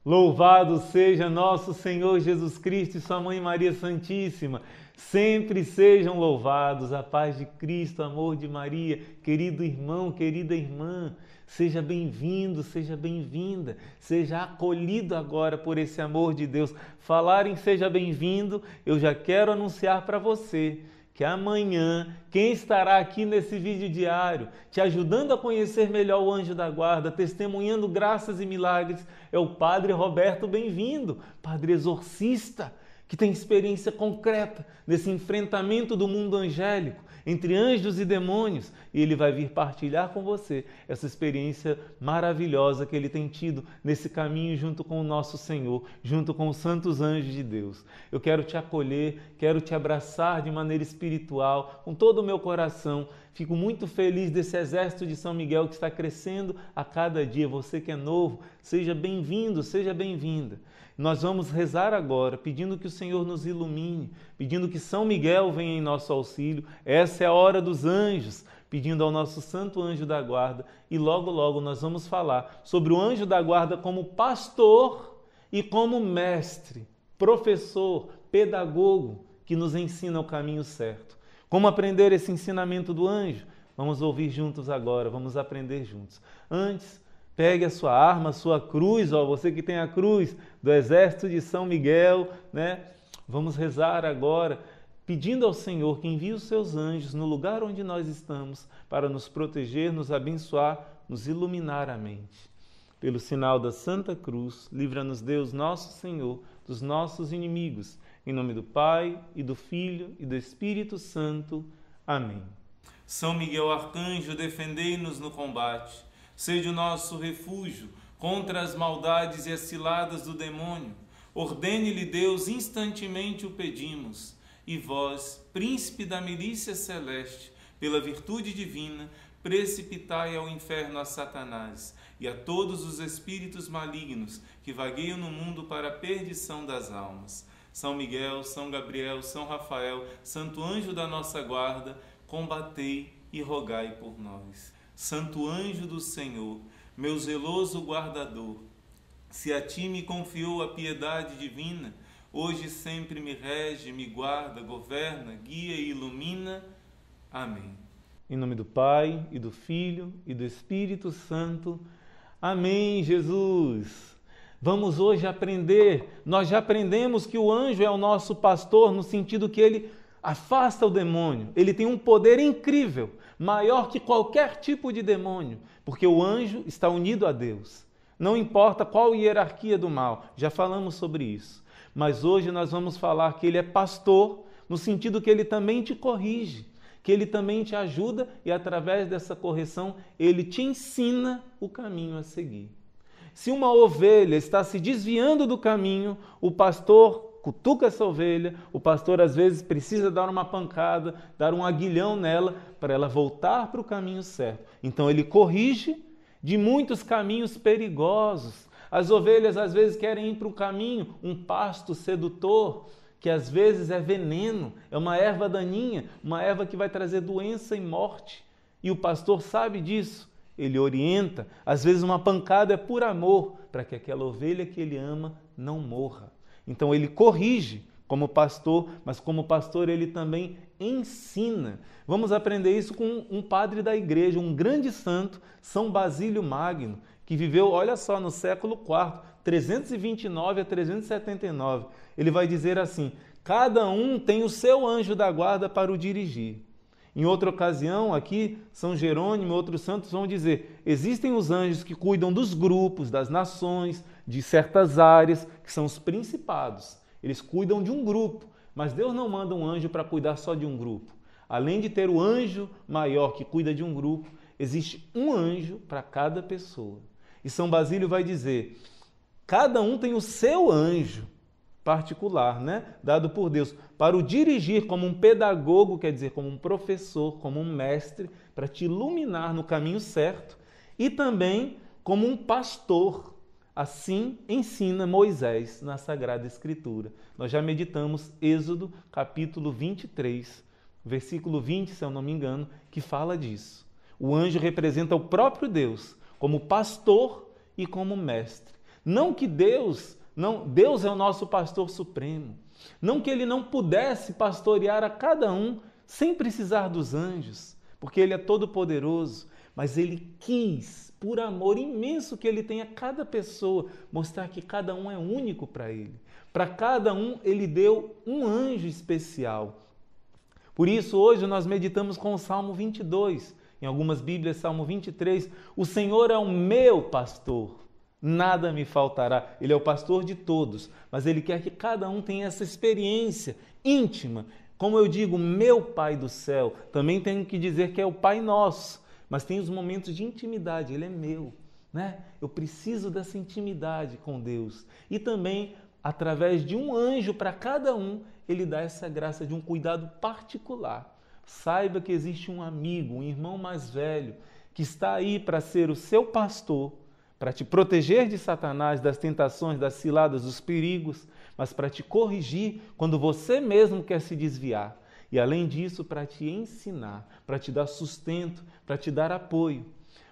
Louvado seja nosso Senhor Jesus Cristo e sua Mãe Maria Santíssima. Sempre sejam louvados. A paz de Cristo, o amor de Maria. Querido irmão, querida irmã, seja bem-vindo, seja bem-vinda. Seja acolhido agora por esse amor de Deus. Falar em seja bem-vindo, eu já quero anunciar para você que amanhã, quem estará aqui nesse vídeo diário, te ajudando a conhecer melhor o anjo da guarda, testemunhando graças e milagres, é o Padre Roberto Bem-vindo, padre exorcista, que tem experiência concreta nesse enfrentamento do mundo angélico, entre anjos e demônios, e ele vai vir partilhar com você essa experiência maravilhosa que ele tem tido nesse caminho junto com o nosso Senhor, junto com os santos anjos de Deus. Eu quero te acolher, quero te abraçar de maneira espiritual, com todo o meu coração. Fico muito feliz desse exército de São Miguel que está crescendo a cada dia. Você que é novo, seja bem-vindo, seja bem-vinda. Nós vamos rezar agora, pedindo que o Senhor nos ilumine, pedindo que São Miguel venha em nosso auxílio. Essa é a hora dos anjos, pedindo ao nosso santo anjo da guarda. E logo, logo nós vamos falar sobre o anjo da guarda como pastor e como mestre, professor, pedagogo, que nos ensina o caminho certo. Como aprender esse ensinamento do anjo? Vamos ouvir juntos agora, vamos aprender juntos. Antes, pegue a sua arma, a sua cruz, ó, você que tem a cruz do exército de São Miguel, né? Vamos rezar agora, pedindo ao Senhor que envie os seus anjos no lugar onde nós estamos para nos proteger, nos abençoar, nos iluminar a mente. Pelo sinal da Santa Cruz, livra-nos Deus, nosso Senhor, dos nossos inimigos. Em nome do Pai, e do Filho, e do Espírito Santo. Amém. São Miguel Arcanjo, defendei-nos no combate. Seja o nosso refúgio contra as maldades e as ciladas do demônio. Ordene-lhe Deus, instantemente o pedimos. E vós, príncipe da milícia celeste, pela virtude divina, precipitai ao inferno a Satanás e a todos os espíritos malignos que vagueiam no mundo para a perdição das almas. São Miguel, São Gabriel, São Rafael, Santo Anjo da nossa guarda, combatei e rogai por nós. Santo Anjo do Senhor, meu zeloso guardador, se a ti me confiou a piedade divina, hoje sempre me rege, me guarda, governa, guia e ilumina. Amém. Em nome do Pai, e do Filho, e do Espírito Santo. Amém, Jesus. Vamos hoje aprender, nós já aprendemos que o anjo é o nosso pastor no sentido que ele afasta o demônio. Ele tem um poder incrível, maior que qualquer tipo de demônio, porque o anjo está unido a Deus. Não importa qual hierarquia do mal, já falamos sobre isso. Mas hoje nós vamos falar que ele é pastor, no sentido que ele também te corrige, que ele também te ajuda e através dessa correção ele te ensina o caminho a seguir. Se uma ovelha está se desviando do caminho, o pastor cutuca essa ovelha, o pastor às vezes precisa dar uma pancada, dar um aguilhão nela para ela voltar para o caminho certo. Então ele corrige de muitos caminhos perigosos. As ovelhas às vezes querem ir para um caminho, um pasto sedutor, que às vezes é veneno, é uma erva daninha, uma erva que vai trazer doença e morte. E o pastor sabe disso. Ele orienta, às vezes uma pancada é por amor, para que aquela ovelha que ele ama não morra. Então ele corrige como pastor, mas como pastor ele também ensina. Vamos aprender isso com um padre da igreja, um grande santo, São Basílio Magno, que viveu, olha só, no século IV, 329 a 379. Ele vai dizer assim: cada um tem o seu anjo da guarda para o dirigir. Em outra ocasião, aqui, São Jerônimo e outros santos vão dizer, existem os anjos que cuidam dos grupos, das nações, de certas áreas, que são os principados. Eles cuidam de um grupo, mas Deus não manda um anjo para cuidar só de um grupo. Além de ter o anjo maior que cuida de um grupo, existe um anjo para cada pessoa. E São Basílio vai dizer, cada um tem o seu anjo particular, né? Dado por Deus, para o dirigir como um pedagogo, quer dizer, como um professor, como um mestre, para te iluminar no caminho certo, e também como um pastor. Assim ensina Moisés na Sagrada Escritura. Nós já meditamos Êxodo, capítulo 23, versículo 20, se eu não me engano, que fala disso. O anjo representa o próprio Deus, como pastor e como mestre. Não que Deus é o nosso pastor supremo. Não que ele não pudesse pastorear a cada um sem precisar dos anjos, porque ele é todo poderoso, mas ele quis, por amor imenso que ele tem a cada pessoa, mostrar que cada um é único para ele. Para cada um ele deu um anjo especial. Por isso hoje nós meditamos com o Salmo 22, em algumas Bíblias Salmo 23, o Senhor é o meu pastor, nada me faltará. Ele é o pastor de todos, mas ele quer que cada um tenha essa experiência íntima. Como eu digo, meu Pai do céu, também tenho que dizer que é o Pai nosso, mas tem os momentos de intimidade, ele é meu, né? Eu preciso dessa intimidade com Deus. E também, através de um anjo para cada um, ele dá essa graça de um cuidado particular. Saiba que existe um amigo, um irmão mais velho, que está aí para ser o seu pastor, para te proteger de Satanás, das tentações, das ciladas, dos perigos, mas para te corrigir quando você mesmo quer se desviar. E além disso, para te ensinar, para te dar sustento, para te dar apoio.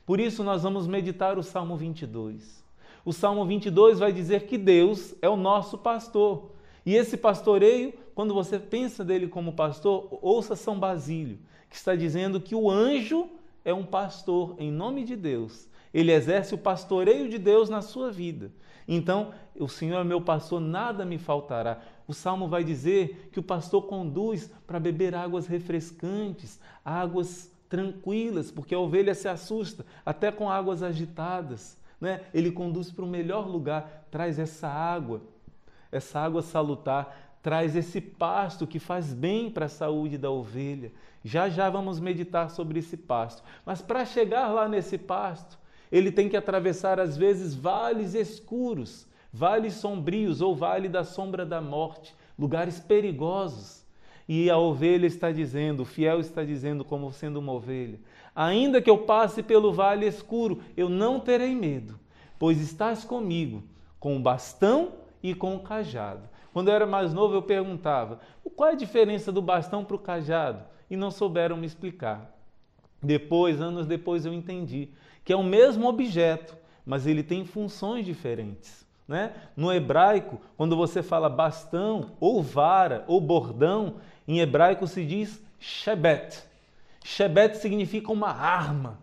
Por isso nós vamos meditar o Salmo 22. O Salmo 22 vai dizer que Deus é o nosso pastor. E esse pastoreio, quando você pensa dele como pastor, ouça São Basílio, que está dizendo que o anjo é um pastor em nome de Deus. Ele exerce o pastoreio de Deus na sua vida. Então, o Senhor é meu pastor, nada me faltará. O Salmo vai dizer que o pastor conduz para beber águas refrescantes, águas tranquilas, porque a ovelha se assusta até com águas agitadas, né? Ele conduz para o melhor lugar, traz essa água salutar, traz esse pasto que faz bem para a saúde da ovelha. Já já vamos meditar sobre esse pasto. Mas para chegar lá nesse pasto, ele tem que atravessar às vezes vales escuros, vales sombrios ou vale da sombra da morte, lugares perigosos. E a ovelha está dizendo, o fiel está dizendo como sendo uma ovelha, ainda que eu passe pelo vale escuro, eu não terei medo, pois estás comigo, com o bastão e com o cajado. Quando eu era mais novo eu perguntava, qual é a diferença do bastão para o cajado? E não souberam me explicar. Anos depois eu entendi que é o mesmo objeto, mas ele tem funções diferentes, né? No hebraico, quando você fala bastão, ou vara, ou bordão, em hebraico se diz shebet. Shebet significa uma arma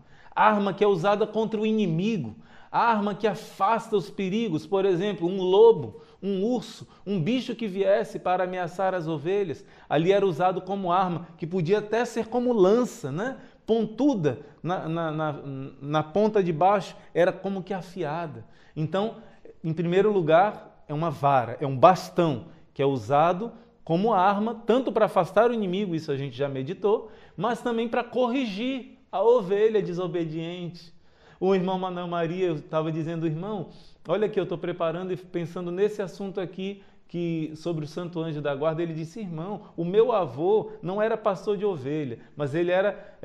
que é usada contra o inimigo, arma que afasta os perigos. Por exemplo, um lobo, um urso, um bicho que viesse para ameaçar as ovelhas, ali era usado como arma, que podia até ser como lança, né? Pontuda, na ponta de baixo, era como que afiada. Então, em primeiro lugar, é uma vara, é um bastão, que é usado como arma, tanto para afastar o inimigo, isso a gente já meditou, mas também para corrigir a ovelha desobediente. O irmão Manuel Maria, eu estava dizendo, irmão, olha aqui, eu estou preparando e pensando nesse assunto aqui, sobre o Santo Anjo da Guarda. Ele disse, irmão, o meu avô não era pastor de ovelha, mas ele era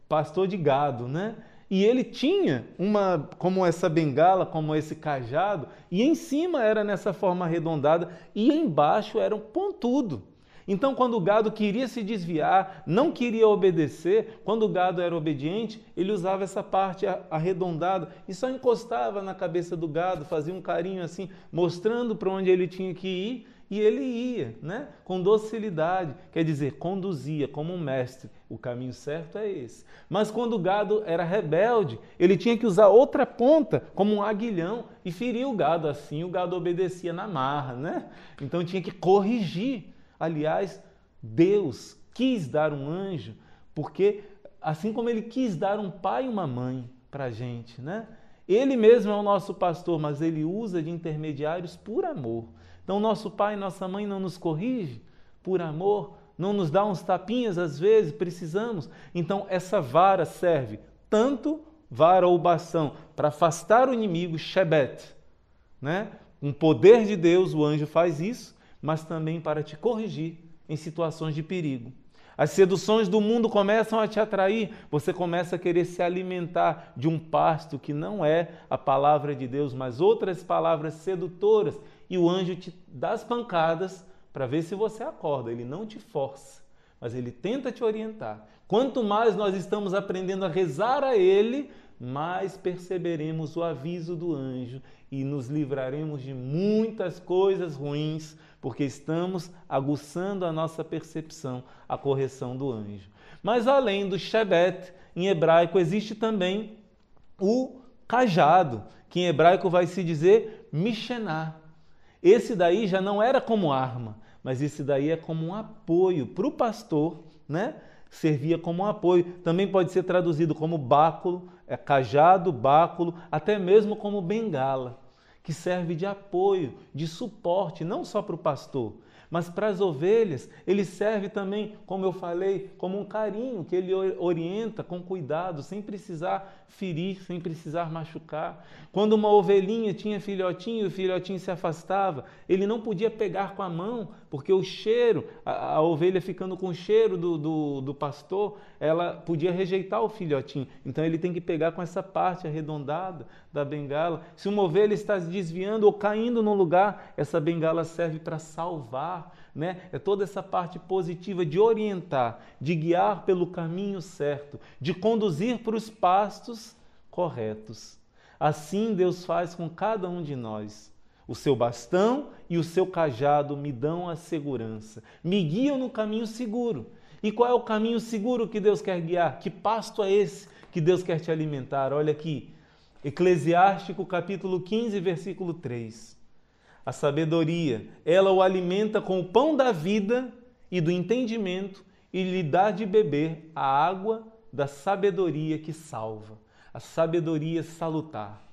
pastor de gado, né? E ele tinha como essa bengala, como esse cajado, e em cima era nessa forma arredondada, e embaixo era um pontudo. Então, quando o gado queria se desviar, não queria obedecer, quando o gado era obediente, ele usava essa parte arredondada e só encostava na cabeça do gado, fazia um carinho assim, mostrando para onde ele tinha que ir, e ele ia, né? Com docilidade, quer dizer, conduzia como um mestre. O caminho certo é esse. Mas quando o gado era rebelde, ele tinha que usar outra ponta, como um aguilhão, e ferir o gado. Assim o gado obedecia na marra, né? Então tinha que corrigir. Aliás, Deus quis dar um anjo, porque assim como Ele quis dar um pai e uma mãe para a gente, né? Ele mesmo é o nosso pastor, mas Ele usa de intermediários por amor. Então, nosso pai e nossa mãe não nos corrige por amor, não nos dá uns tapinhas às vezes, precisamos. Então, essa vara serve, tanto vara ou bastão, para afastar o inimigo, shebet, né? Com o poder de Deus, o anjo faz isso, mas também para te corrigir em situações de perigo. As seduções do mundo começam a te atrair, você começa a querer se alimentar de um pasto que não é a palavra de Deus, mas outras palavras sedutoras, e o anjo te dá as pancadas para ver se você acorda. Ele não te força, mas ele tenta te orientar. Quanto mais nós estamos aprendendo a rezar a Ele, mais perceberemos o aviso do anjo e nos livraremos de muitas coisas ruins, porque estamos aguçando a nossa percepção, a correção do anjo. Mas além do Shebet, em hebraico existe também o cajado, que em hebraico vai se dizer Mishená. Esse daí já não era como arma, mas esse daí é como um apoio para o pastor, né? Servia como um apoio. Também pode ser traduzido como báculo, cajado, báculo, até mesmo como bengala, que serve de apoio, de suporte, não só para o pastor, mas para as ovelhas. Ele serve também, como eu falei, como um carinho que ele orienta com cuidado, sem precisar ferir, sem precisar machucar. Quando uma ovelhinha tinha filhotinho e o filhotinho se afastava, ele não podia pegar com a mão, porque o cheiro, a ovelha ficando com o cheiro do pastor, ela podia rejeitar o filhotinho. Então ele tem que pegar com essa parte arredondada da bengala. Se uma ovelha está se desviando ou caindo no lugar, essa bengala serve para salvar, né? É toda essa parte positiva de orientar, de guiar pelo caminho certo, de conduzir para os pastos corretos. Assim Deus faz com cada um de nós. O seu bastão e o seu cajado me dão a segurança, me guiam no caminho seguro. E qual é o caminho seguro que Deus quer guiar? Que pasto é esse que Deus quer te alimentar? Olha aqui, Eclesiástico capítulo 15, versículo 3. A sabedoria, ela o alimenta com o pão da vida e do entendimento e lhe dá de beber a água da sabedoria que salva, a sabedoria salutar.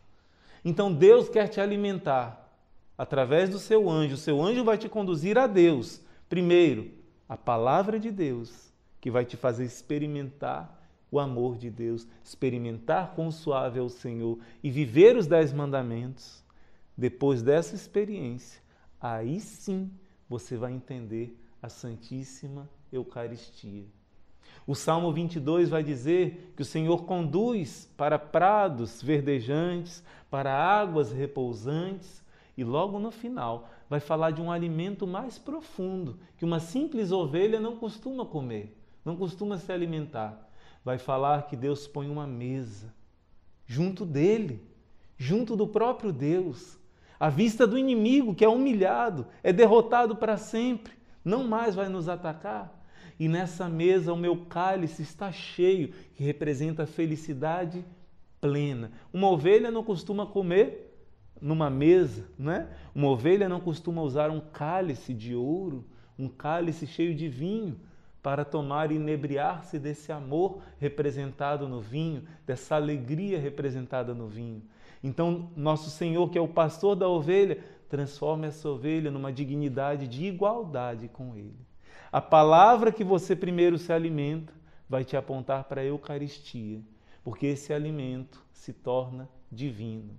Então Deus quer te alimentar através do seu anjo. O seu anjo vai te conduzir a Deus. Primeiro, a palavra de Deus, que vai te fazer experimentar o amor de Deus, experimentar quão suave é o Senhor e viver os 10 mandamentos. Depois dessa experiência, aí sim você vai entender a Santíssima Eucaristia. O Salmo 22 vai dizer que o Senhor conduz para prados verdejantes, para águas repousantes, e logo no final vai falar de um alimento mais profundo, que uma simples ovelha não costuma comer, não costuma se alimentar. Vai falar que Deus põe uma mesa junto dele, junto do próprio Deus, à vista do inimigo que é humilhado, é derrotado para sempre, não mais vai nos atacar. E nessa mesa o meu cálice está cheio, que representa a felicidade plena. Uma ovelha não costuma comer numa mesa, né? Uma ovelha não costuma usar um cálice de ouro, um cálice cheio de vinho, para tomar e inebriar-se desse amor representado no vinho, dessa alegria representada no vinho. Então, nosso Senhor, que é o pastor da ovelha, transforma essa ovelha numa dignidade de igualdade com Ele. A palavra que você primeiro se alimenta vai te apontar para a Eucaristia, porque esse alimento se torna divino.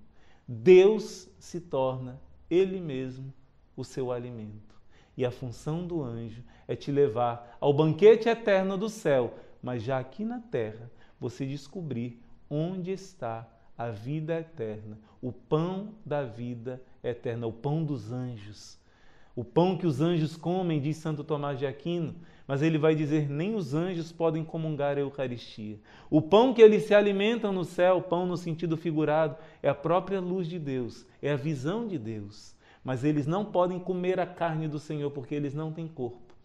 Deus se torna Ele mesmo o seu alimento. E a função do anjo é te levar ao banquete eterno do céu, mas já aqui na terra você descobrir onde está a vida eterna, o pão da vida eterna, o pão dos anjos. O pão que os anjos comem, diz Santo Tomás de Aquino, mas ele vai dizer, nem os anjos podem comungar a Eucaristia. O pão que eles se alimentam no céu, pão no sentido figurado, é a própria luz de Deus, é a visão de Deus. Mas eles não podem comer a carne do Senhor, porque eles não têm corpo.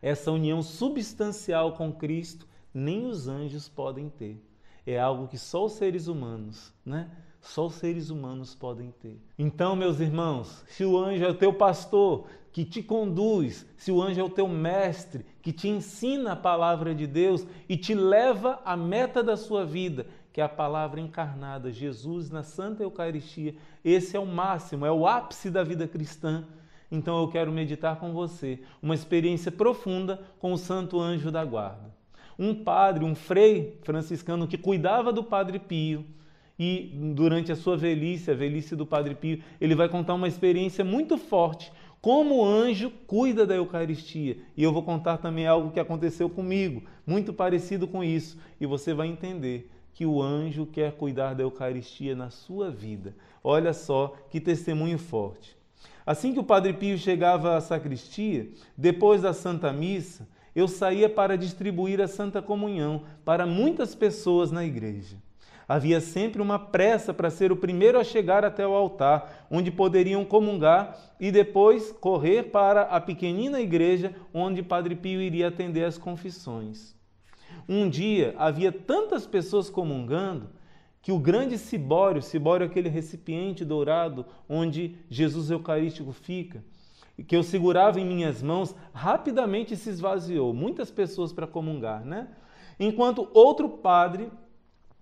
Essa união substancial com Cristo, nem os anjos podem ter. É algo que só os seres humanos, né? Só os seres humanos podem ter. Então, meus irmãos, se o anjo é o teu pastor, que te conduz, se o anjo é o teu mestre, que te ensina a palavra de Deus e te leva à meta da sua vida, que é a palavra encarnada, Jesus na Santa Eucaristia, esse é o máximo, é o ápice da vida cristã. Então eu quero meditar com você uma experiência profunda com o Santo Anjo da Guarda. Um padre, um frei franciscano que cuidava do Padre Pio, e durante a sua velhice, a velhice do Padre Pio, ele vai contar uma experiência muito forte, como o anjo cuida da Eucaristia. E eu vou contar também algo que aconteceu comigo, muito parecido com isso, e você vai entender que o anjo quer cuidar da Eucaristia na sua vida. Olha só que testemunho forte. Assim que o Padre Pio chegava à sacristia, depois da Santa Missa, eu saía para distribuir a Santa Comunhão para muitas pessoas na igreja. Havia sempre uma pressa para ser o primeiro a chegar até o altar, onde poderiam comungar e depois correr para a pequenina igreja onde Padre Pio iria atender as confissões. Um dia havia tantas pessoas comungando que o grande cibório é aquele recipiente dourado onde Jesus Eucarístico fica, que eu segurava em minhas mãos, rapidamente se esvaziou. Muitas pessoas para comungar, né? Enquanto outro padre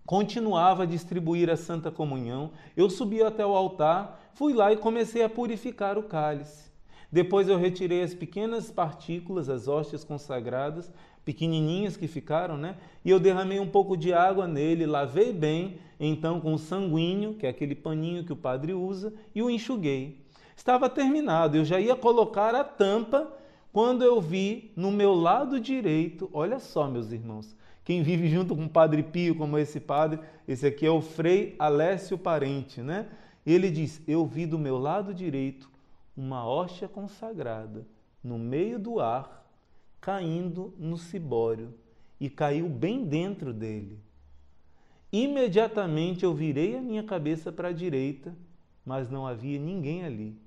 continuava a distribuir a Santa Comunhão, eu subi até o altar, fui lá e comecei a purificar o cálice. Depois eu retirei as pequenas partículas, as hóstias consagradas, pequenininhas que ficaram, né? E eu derramei um pouco de água nele, lavei bem, então com o sanguíneo, que é aquele paninho que o padre usa, e o enxuguei. Estava terminado, eu já ia colocar a tampa, quando eu vi no meu lado direito, olha só, meus irmãos, quem vive junto com o Padre Pio, como esse padre, esse aqui é o Frei Alessio Parente, né? Ele diz, eu vi do meu lado direito uma hóstia consagrada no meio do ar, caindo no cibório, e caiu bem dentro dele. Imediatamente eu virei a minha cabeça para a direita, mas não havia ninguém ali.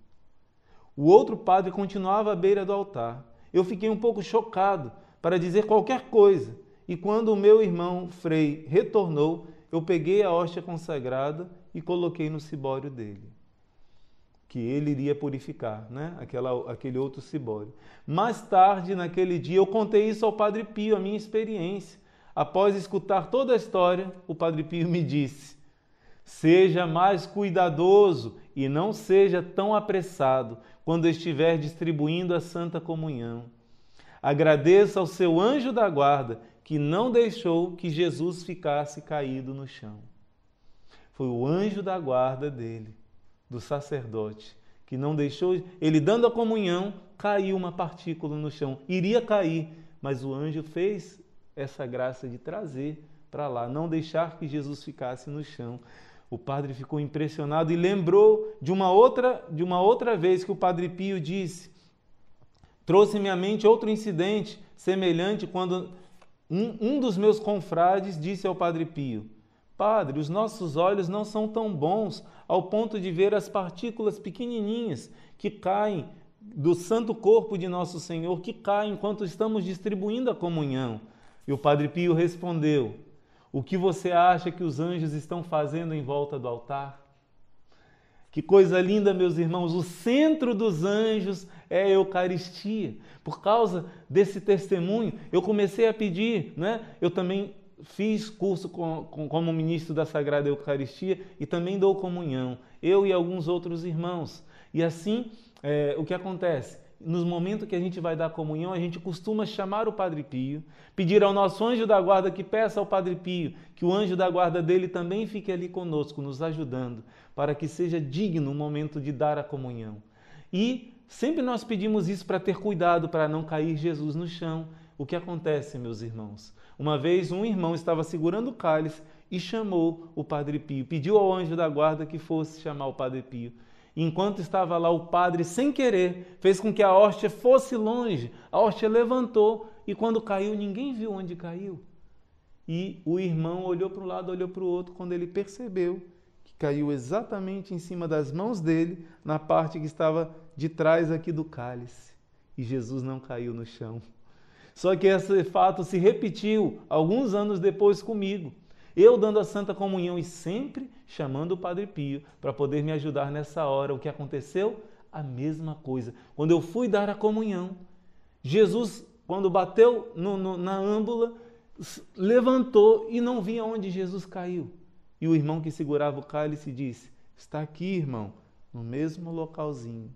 O outro padre continuava à beira do altar. Eu fiquei um pouco chocado para dizer qualquer coisa, e quando o meu irmão Frei retornou, eu peguei a hóstia consagrada e coloquei no cibório dele, que ele iria purificar, né? Aquele outro cibório. Mais tarde, naquele dia, eu contei isso ao Padre Pio, a minha experiência. Após escutar toda a história, o Padre Pio me disse, seja mais cuidadoso e não seja tão apressado quando estiver distribuindo a Santa Comunhão. Agradeça ao seu anjo da guarda que não deixou que Jesus ficasse caído no chão. Foi o anjo da guarda dele, do sacerdote, que não deixou, ele dando a comunhão, caiu uma partícula no chão. Iria cair, mas o anjo fez essa graça de trazer para lá, não deixar que Jesus ficasse no chão. O padre ficou impressionado e lembrou de uma outra vez que o Padre Pio disse, trouxe-me à mente outro incidente semelhante quando um dos meus confrades disse ao Padre Pio, Padre, os nossos olhos não são tão bons ao ponto de ver as partículas pequenininhas que caem do santo corpo de nosso Senhor, que caem enquanto estamos distribuindo a comunhão. E o Padre Pio respondeu, o que você acha que os anjos estão fazendo em volta do altar? Que coisa linda, meus irmãos, o centro dos anjos é a Eucaristia. Por causa desse testemunho, eu comecei a pedir, né? Eu também fiz curso como ministro da Sagrada Eucaristia e também dou comunhão, eu e alguns outros irmãos. E assim, o que acontece? Nos momentos que a gente vai dar comunhão, a gente costuma chamar o Padre Pio, pedir ao nosso anjo da guarda que peça ao Padre Pio, que o anjo da guarda dele também fique ali conosco, nos ajudando, para que seja digno o momento de dar a comunhão. E sempre nós pedimos isso para ter cuidado, para não cair Jesus no chão. O que acontece, meus irmãos? Uma vez um irmão estava segurando o cálice e chamou o Padre Pio, pediu ao anjo da guarda que fosse chamar o Padre Pio. Enquanto estava lá, o padre, sem querer, fez com que a hóstia fosse longe. A hóstia levantou e quando caiu, ninguém viu onde caiu. E o irmão olhou para um lado, olhou para o outro, quando ele percebeu que caiu exatamente em cima das mãos dele, na parte que estava de trás aqui do cálice. E Jesus não caiu no chão. Só que esse fato se repetiu alguns anos depois comigo. Eu dando a Santa Comunhão e sempre chamando o Padre Pio para poder me ajudar nessa hora. O que aconteceu? A mesma coisa. Quando eu fui dar a comunhão, Jesus, quando bateu na âmbula, levantou e não via onde Jesus caiu. E o irmão que segurava o cálice disse, está aqui, irmão, no mesmo localzinho.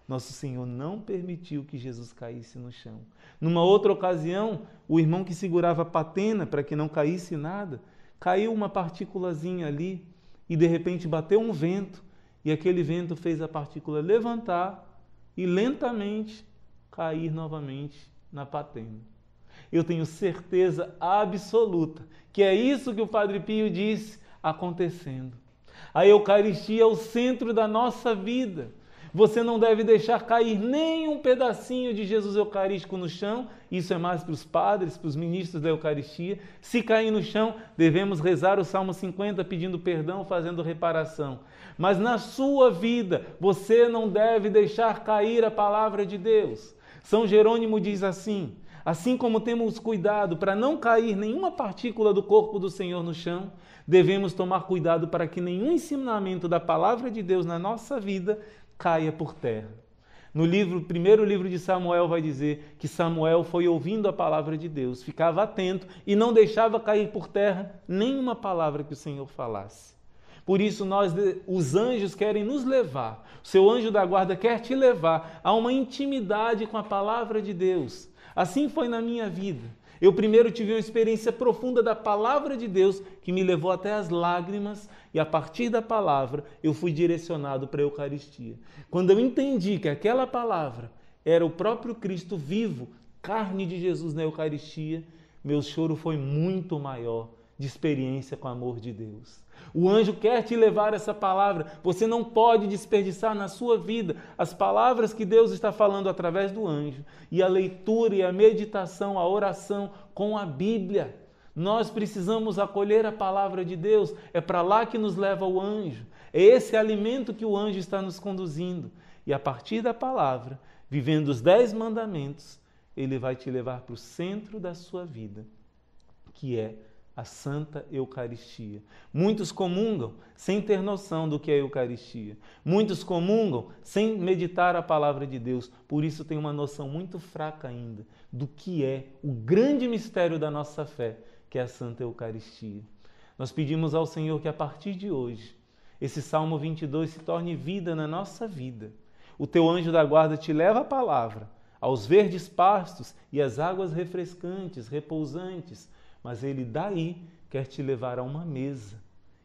Nosso Senhor não permitiu que Jesus caísse no chão. Numa outra ocasião, o irmão que segurava a patena para que não caísse nada, caiu uma partículazinha ali e de repente bateu um vento e aquele vento fez a partícula levantar e lentamente cair novamente na patena. Eu tenho certeza absoluta que é isso que o Padre Pio disse acontecendo. A Eucaristia é o centro da nossa vida. Você não deve deixar cair nem um pedacinho de Jesus Eucarístico no chão. Isso é mais para os padres, para os ministros da Eucaristia. Se cair no chão, devemos rezar o Salmo 50 pedindo perdão, fazendo reparação. Mas na sua vida, você não deve deixar cair a palavra de Deus. São Jerônimo diz assim: assim como temos cuidado para não cair nenhuma partícula do corpo do Senhor no chão, devemos tomar cuidado para que nenhum ensinamento da palavra de Deus na nossa vida caia por terra. No primeiro livro de Samuel vai dizer que Samuel foi ouvindo a palavra de Deus, ficava atento e não deixava cair por terra nenhuma palavra que o Senhor falasse. Por isso os anjos querem nos levar, o seu anjo da guarda quer te levar a uma intimidade com a palavra de Deus. Assim foi na minha vida. Eu primeiro tive uma experiência profunda da palavra de Deus que me levou até as lágrimas e a partir da palavra eu fui direcionado para a Eucaristia. Quando eu entendi que aquela palavra era o próprio Cristo vivo, carne de Jesus na Eucaristia, meu choro foi muito maior de experiência com o amor de Deus. O anjo quer te levar essa palavra. Você não pode desperdiçar na sua vida as palavras que Deus está falando através do anjo. E a leitura e a meditação, a oração com a Bíblia. Nós precisamos acolher a palavra de Deus. É para lá que nos leva o anjo. É esse alimento que o anjo está nos conduzindo. E a partir da palavra, vivendo os 10 mandamentos, ele vai te levar para o centro da sua vida, que é a Santa Eucaristia. Muitos comungam sem ter noção do que é a Eucaristia. Muitos comungam sem meditar a palavra de Deus. Por isso tem uma noção muito fraca ainda do que é o grande mistério da nossa fé, que é a Santa Eucaristia. Nós pedimos ao Senhor que a partir de hoje, esse Salmo 22 se torne vida na nossa vida. O teu anjo da guarda te leva a palavra aos verdes pastos e às águas refrescantes, repousantes, mas ele daí quer te levar a uma mesa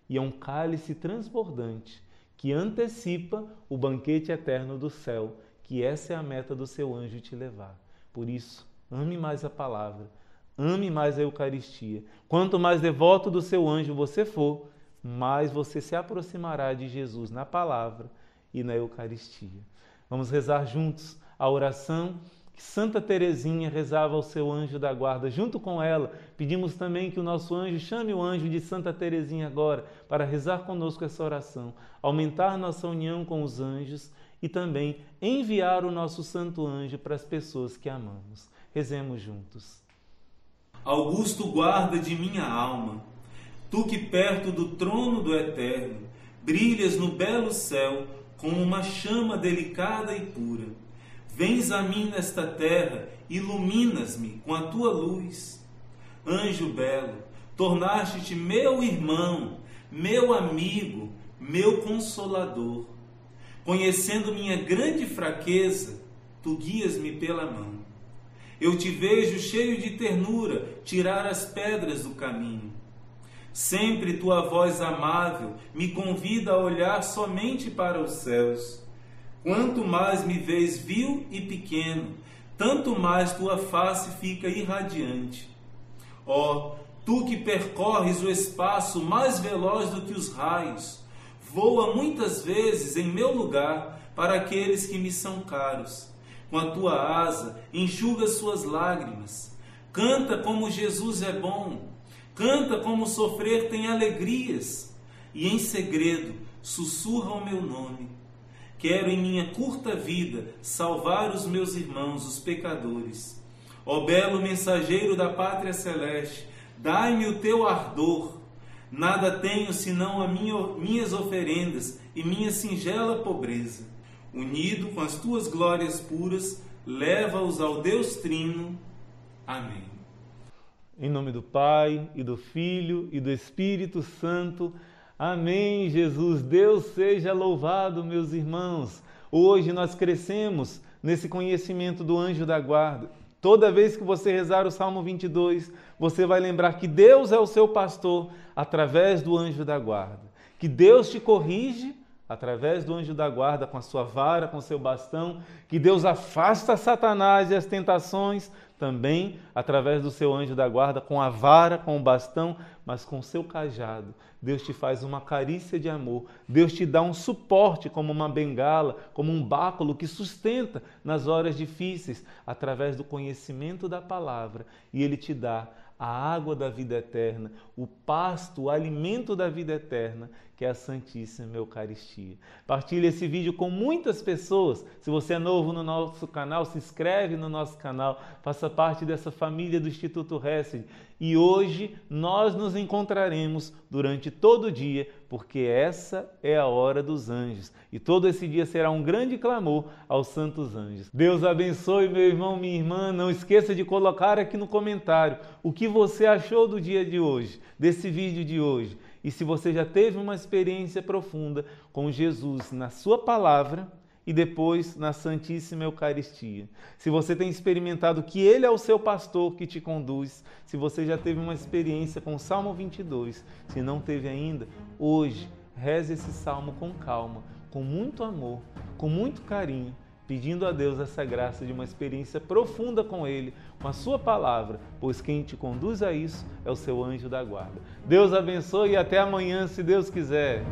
e a um cálice transbordante que antecipa o banquete eterno do céu, que essa é a meta do seu anjo te levar. Por isso, ame mais a palavra, ame mais a Eucaristia. Quanto mais devoto do seu anjo você for, mais você se aproximará de Jesus na palavra e na Eucaristia. Vamos rezar juntos a oração que Santa Teresinha rezava ao seu anjo da guarda. Junto com ela, pedimos também que o nosso anjo chame o anjo de Santa Teresinha agora para rezar conosco essa oração, aumentar nossa união com os anjos e também enviar o nosso santo anjo para as pessoas que amamos. Rezemos juntos. Augusto guarda de minha alma, tu que perto do trono do Eterno brilhas no belo céu como uma chama delicada e pura. Vens a mim nesta terra, iluminas-me com a tua luz. Anjo belo, tornaste-te meu irmão, meu amigo, meu consolador. Conhecendo minha grande fraqueza, tu guias-me pela mão. Eu te vejo cheio de ternura, tirar as pedras do caminho. Sempre tua voz amável me convida a olhar somente para os céus. Quanto mais me vês vil e pequeno, tanto mais tua face fica irradiante. Ó, tu que percorres o espaço mais veloz do que os raios, voa muitas vezes em meu lugar para aqueles que me são caros. Com a tua asa, enxuga suas lágrimas. Canta como Jesus é bom. Canta como sofrer tem alegrias. E em segredo, sussurra o meu nome. Quero em minha curta vida salvar os meus irmãos, os pecadores. Ó belo mensageiro da pátria celeste, dai-me o teu ardor. Nada tenho senão as minhas oferendas e minha singela pobreza. Unido com as tuas glórias puras, leva-os ao Deus Trino. Amém. Em nome do Pai, e do Filho, e do Espírito Santo. Amém, Jesus. Deus seja louvado, meus irmãos. Hoje nós crescemos nesse conhecimento do anjo da guarda. Toda vez que você rezar o Salmo 22, você vai lembrar que Deus é o seu pastor através do anjo da guarda. Que Deus te corrige através do anjo da guarda, com a sua vara, com o seu bastão, que Deus afasta Satanás e as tentações, também através do seu anjo da guarda, com a vara, com o bastão, mas com o seu cajado. Deus te faz uma carícia de amor, Deus te dá um suporte como uma bengala, como um báculo que sustenta nas horas difíceis, através do conhecimento da palavra, e Ele te dá a água da vida eterna, o pasto, o alimento da vida eterna, que é a Santíssima Eucaristia. Partilhe esse vídeo com muitas pessoas. Se você é novo no nosso canal, se inscreve no nosso canal, faça parte dessa família do Instituto Hesed. E hoje nós nos encontraremos durante todo o dia, porque essa é a hora dos anjos. E todo esse dia será um grande clamor aos santos anjos. Deus abençoe, meu irmão, minha irmã. Não esqueça de colocar aqui no comentário o que você achou do dia de hoje, desse vídeo de hoje. E se você já teve uma experiência profunda com Jesus na sua palavra e depois na Santíssima Eucaristia. Se você tem experimentado que Ele é o seu pastor que te conduz, se você já teve uma experiência com o Salmo 22, se não teve ainda, hoje reze esse salmo com calma, com muito amor, com muito carinho, pedindo a Deus essa graça de uma experiência profunda com Ele, com a sua palavra, pois quem te conduz a isso é o seu anjo da guarda. Deus abençoe e até amanhã, se Deus quiser.